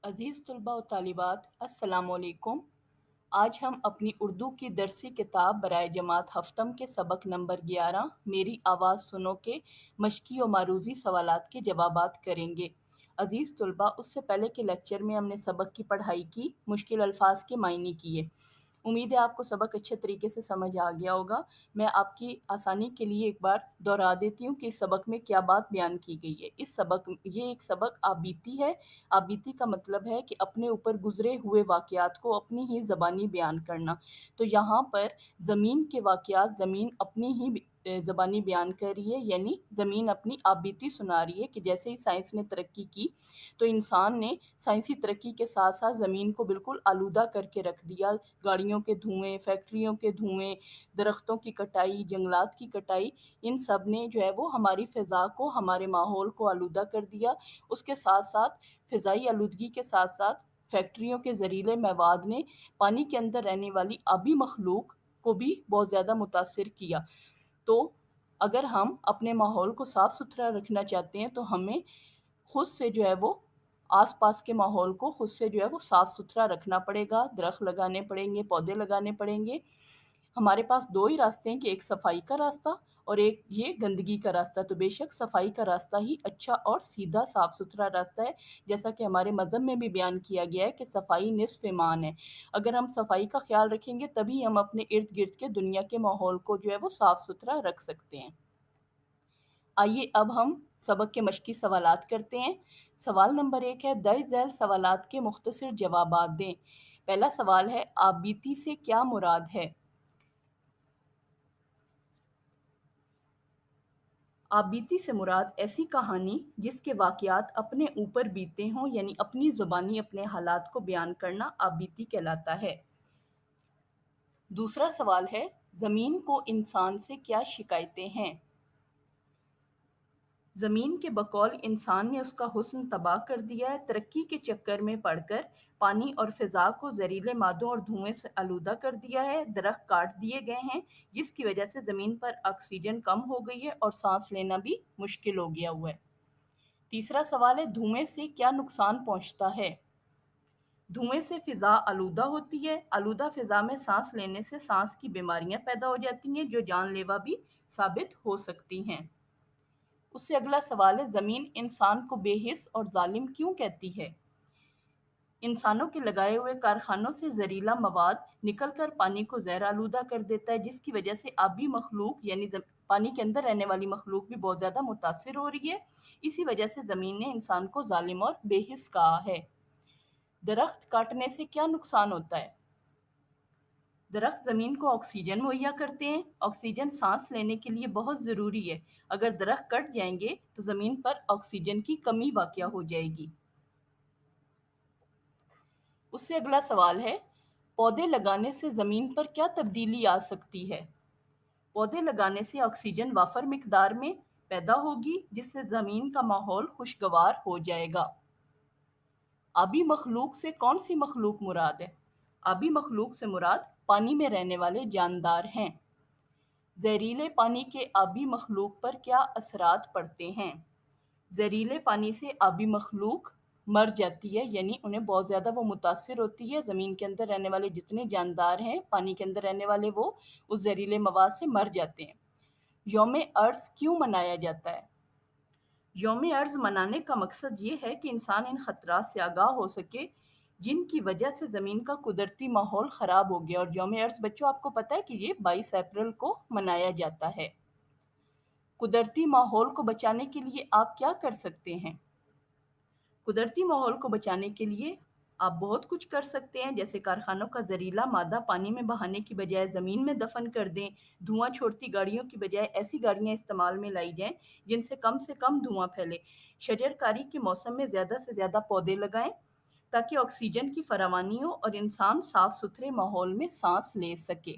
عزیز طلباء و طالبات السلام علیکم۔ آج ہم اپنی اردو کی درسی کتاب برائے جماعت ہفتم کے سبق نمبر 11 میری آواز سنو کے مشقی و معروضی سوالات کے جوابات کریں گے۔ عزیز طلباء، اس سے پہلے کے لیکچر میں ہم نے سبق کی پڑھائی کی، مشکل الفاظ کے معنی کیے۔ امید ہے آپ کو سبق اچھے طریقے سے سمجھ آ گیا ہوگا۔ میں آپ کی آسانی کے لیے ایک بار دہرا دیتی ہوں کہ اس سبق میں کیا بات بیان کی گئی ہے۔ یہ ایک سبق آبیتی ہے۔ آبیتی کا مطلب ہے کہ اپنے اوپر گزرے ہوئے واقعات کو اپنی ہی زبانی بیان کرنا۔ تو یہاں پر زمین کے واقعات زمین اپنی ہی زبانی بیان کر رہی ہے، یعنی زمین اپنی آبیتی سنا رہی ہے کہ جیسے ہی سائنس نے ترقی کی تو انسان نے سائنسی ترقی کے ساتھ ساتھ زمین کو بالکل آلودہ کر کے رکھ دیا۔ گاڑیوں کے دھوئیں، فیکٹریوں کے دھوئیں، درختوں کی کٹائی، جنگلات کی کٹائی، ان سب نے جو ہے وہ ہماری فضا کو، ہمارے ماحول کو آلودہ کر دیا۔ اس کے ساتھ ساتھ فضائی آلودگی کے ساتھ ساتھ فیکٹریوں کے زہریلے مواد نے پانی کے اندر رہنے والی آبی مخلوق کو بھی بہت زیادہ متاثر کیا۔ تو اگر ہم اپنے ماحول کو صاف ستھرا رکھنا چاہتے ہیں تو ہمیں خود سے جو ہے وہ آس پاس کے ماحول کو خود سے جو ہے وہ صاف ستھرا رکھنا پڑے گا، درخت لگانے پڑیں گے، پودے لگانے پڑیں گے۔ ہمارے پاس دو ہی راستے ہیں کہ ایک صفائی کا راستہ اور ایک یہ گندگی کا راستہ۔ تو بے شک صفائی کا راستہ ہی اچھا اور سیدھا صاف ستھرا راستہ ہے، جیسا کہ ہمارے مذہب میں بھی بیان کیا گیا ہے کہ صفائی نصف ایمان ہے۔ اگر ہم صفائی کا خیال رکھیں گے تبھی ہم اپنے ارد گرد کے دنیا کے ماحول کو جو ہے وہ صاف ستھرا رکھ سکتے ہیں۔ آئیے اب ہم سبق کے مشقی سوالات کرتے ہیں۔ سوال نمبر 1 ہے، درج ذیل سوالات کے مختصر جوابات دیں۔ پہلا سوال ہے، آبیتی سے کیا مراد ہے؟ آبیتی سے مراد ایسی کہانی جس کے واقعات اپنے اوپر بیتے ہوں، یعنی اپنی زبانی اپنے حالات کو بیان کرنا آبیتی کہلاتا ہے۔ دوسرا سوال ہے، زمین کو انسان سے کیا شکایتیں ہیں؟ زمین کے بقول انسان نے اس کا حسن تباہ کر دیا ہے، ترقی کے چکر میں پڑ کر پانی اور فضا کو زہریلے مادوں اور دھوئیں سے آلودہ کر دیا ہے، درخت کاٹ دیے گئے ہیں جس کی وجہ سے زمین پر آکسیجن کم ہو گئی ہے اور سانس لینا بھی مشکل ہو گیا ہوا ہے۔ تیسرا سوال ہے، دھوئیں سے کیا نقصان پہنچتا ہے؟ دھوئیں سے فضا آلودہ ہوتی ہے، آلودہ فضا میں سانس لینے سے سانس کی بیماریاں پیدا ہو جاتی ہیں جو جان لیوا بھی ثابت ہو سکتی ہیں۔ اس سے اگلا سوال ہے، زمین انسان کو بے حس اور ظالم کیوں کہتی ہے؟ انسانوں کے لگائے ہوئے کارخانوں سے زہریلا مواد نکل کر پانی کو زہر آلودہ کر دیتا ہے، جس کی وجہ سے آبی مخلوق یعنی پانی کے اندر رہنے والی مخلوق بھی بہت زیادہ متاثر ہو رہی ہے۔ اسی وجہ سے زمین نے انسان کو ظالم اور بے حس کہا ہے۔ درخت کاٹنے سے کیا نقصان ہوتا ہے؟ درخت زمین کو آکسیجن مہیا کرتے ہیں۔ آکسیجن سانس لینے کے لیے بہت ضروری ہے۔ اگر درخت کٹ جائیں گے تو زمین پر آکسیجن کی کمی واقع ہو جائے گی۔ اس سے اگلا سوال ہے، پودے لگانے سے زمین پر کیا تبدیلی آ سکتی ہے؟ پودے لگانے سے آکسیجن وافر مقدار میں پیدا ہوگی جس سے زمین کا ماحول خوشگوار ہو جائے گا۔ آبی مخلوق سے کون سی مخلوق مراد ہے؟ آبی مخلوق سے مراد پانی میں رہنے والے جاندار ہیں۔ زہریلے پانی کے آبی مخلوق پر کیا اثرات پڑتے ہیں؟ زہریلے پانی سے آبی مخلوق مر جاتی ہے، یعنی انہیں بہت زیادہ وہ متاثر ہوتی ہے۔ زمین کے اندر رہنے والے جتنے جاندار ہیں، پانی کے اندر رہنے والے، وہ اس زہریلے مواد سے مر جاتے ہیں۔ یوم ارض کیوں منایا جاتا ہے؟ یوم ارض منانے کا مقصد یہ ہے کہ انسان ان خطرات سے آگاہ ہو سکے جن کی وجہ سے زمین کا قدرتی ماحول خراب ہو گیا۔ اور یوم ارض بچوں آپ کو پتہ ہے کہ یہ 22 اپریل کو منایا جاتا ہے۔ قدرتی ماحول کو بچانے کے لیے آپ کیا کر سکتے ہیں؟ قدرتی ماحول کو بچانے کے لیے آپ بہت کچھ کر سکتے ہیں، جیسے کارخانوں کا زہریلا مادہ پانی میں بہانے کی بجائے زمین میں دفن کر دیں، دھواں چھوڑتی گاڑیوں کی بجائے ایسی گاڑیاں استعمال میں لائی جائیں جن سے کم دھواں پھیلے۔ شجر کاری کے موسم میں زیادہ سے زیادہ پودے لگائیں تاکہ آکسیجن کی فراوانی ہو اور انسان صاف ستھرے ماحول میں سانس لے سکے۔